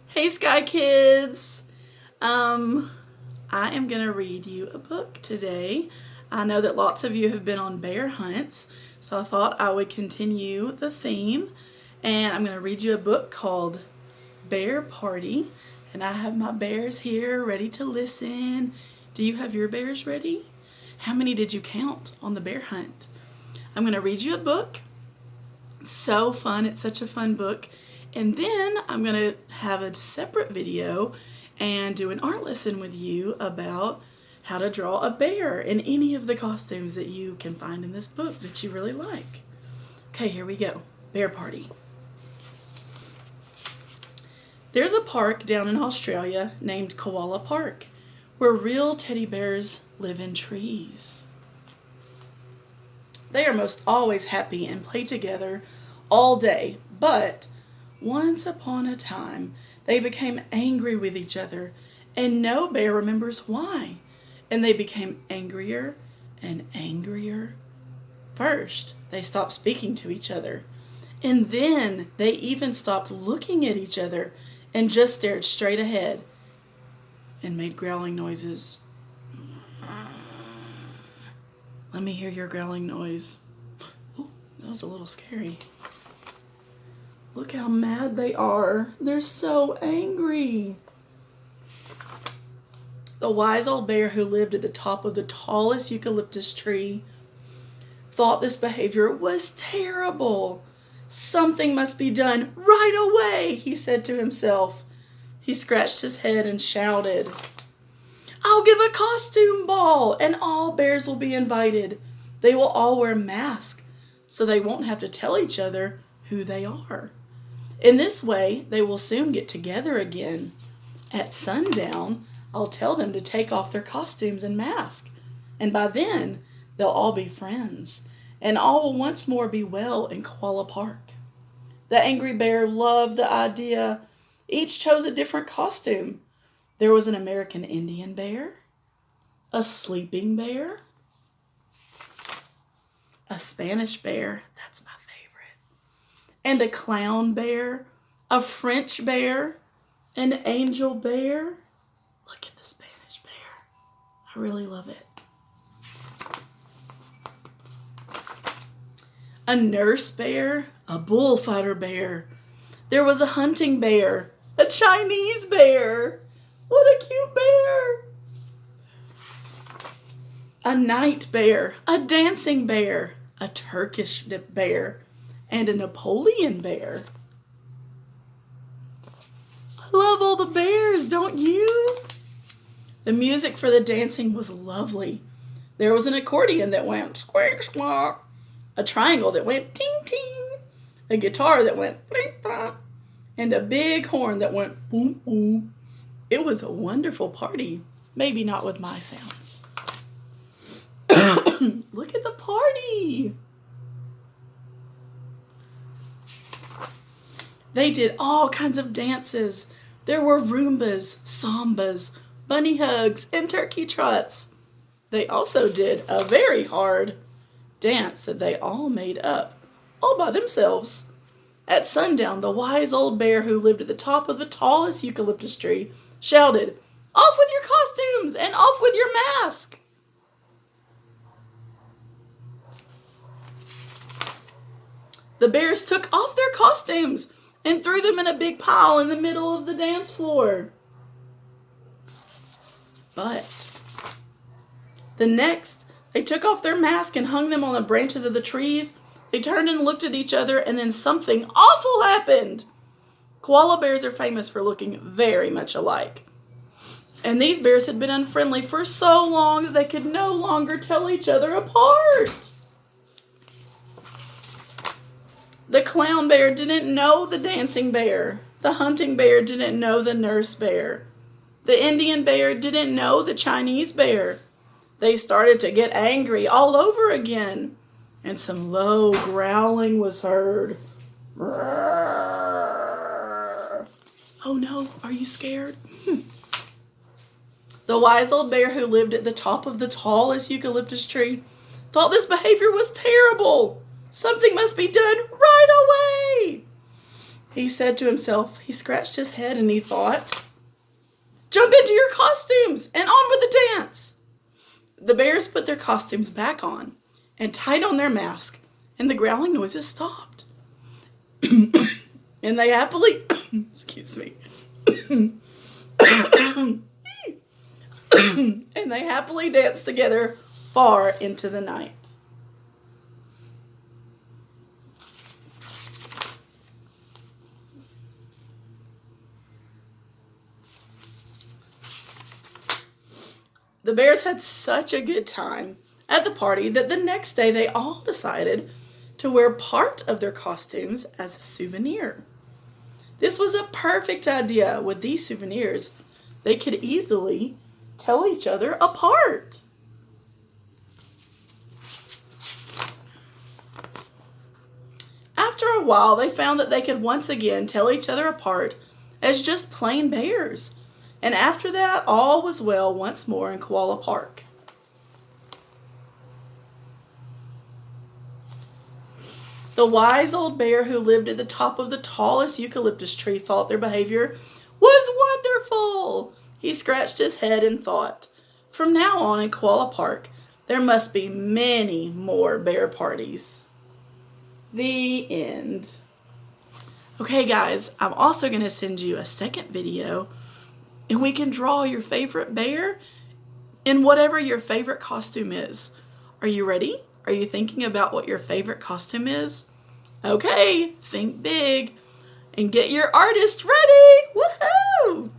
Hey Sky Kids! I am going to read you a book today. I know that lots of you have been on bear hunts, so I thought I would continue the theme. And I'm going to read you a book called Bear Party. And I have my bears here ready to listen. Do you have your bears ready? How many did you count on the bear hunt? I'm going to read you a book. So fun. It's such a fun book. And then I'm going to have a separate video and do an art lesson with you about how to draw a bear in any of the costumes that you can find in this book that you really like. Okay, here we go. Bear Party. There's a park down in Australia named Koala Park where real teddy bears live in trees. They are most always happy and play together all day, but once upon a time, they became angry with each other, and no bear remembers why. And they became angrier and angrier. First, they stopped speaking to each other, and then they even stopped looking at each other and just stared straight ahead and made growling noises. Let me hear your growling noise. Oh, that was a little scary. Look how mad they are. They're so angry. The wise old bear who lived at the top of the tallest eucalyptus tree thought this behavior was terrible. Something must be done right away, he said to himself. He scratched his head and shouted, "I'll give a costume ball, and all bears will be invited. They will all wear masks, so they won't have to tell each other who they are. In this way, they will soon get together again. At sundown, I'll tell them to take off their costumes and masks, and by then, they'll all be friends, and all will once more be well in Koala Park." The angry bear loved the idea. Each chose a different costume. There was an American Indian bear, a sleeping bear, a Spanish bear, that's my favorite, and a clown bear, a French bear, an angel bear. Look at the Spanish bear. I really love it. A nurse bear, a bullfighter bear. There was a hunting bear, a Chinese bear. What a cute bear. A night bear, a dancing bear, a Turkish bear, and a Napoleon bear. I love all the bears, don't you? The music for the dancing was lovely. There was an accordion that went squeak squawk, a triangle that went ting ting, a guitar that went blink blink, and a big horn that went boom boom. It was a wonderful party. Maybe not with my sounds. Look at the party. They did all kinds of dances. There were Roombas, Sambas, bunny hugs, and turkey trots. They also did a very hard dance that they all made up, all by themselves. At sundown, the wise old bear who lived at the top of the tallest eucalyptus tree shouted, "Off with your costumes and off with your mask!" The bears took off their costumes and threw them in a big pile in the middle of the dance floor. But the next, they took off their mask and hung them on the branches of the trees. They turned and looked at each other, and then something awful happened. Koala bears are famous for looking very much alike. And these bears had been unfriendly for so long that they could no longer tell each other apart. The clown bear didn't know the dancing bear. The hunting bear didn't know the nurse bear. The Indian bear didn't know the Chinese bear. They started to get angry all over again, and some low growling was heard. Oh no, are you scared? The wise old bear who lived at the top of the tallest eucalyptus tree thought this behavior was terrible. Something must be done right away. he said to himself. He scratched his head and he thought, "Jump into your costumes and on with the dance." The bears put their costumes back on and tied on their mask, and the growling noises stopped. And they happily, excuse me, and they happily danced together far into the night. The bears had such a good time at the party that the next day they all decided to wear part of their costumes as a souvenir. This was a perfect idea. With these souvenirs, they could easily tell each other apart. After a while, they found that they could once again tell each other apart as just plain bears. And after that, all was well once more in Koala Park. The wise old bear who lived at the top of the tallest eucalyptus tree thought their behavior was wonderful. He scratched his head and thought, from now on in Koala Park, there must be many more bear parties. The end. Okay, guys, I'm also going to send you a second video, and we can draw your favorite bear in whatever your favorite costume is. Are you ready? Are you thinking about what your favorite costume is? Okay, think big and get your artist ready. Woohoo!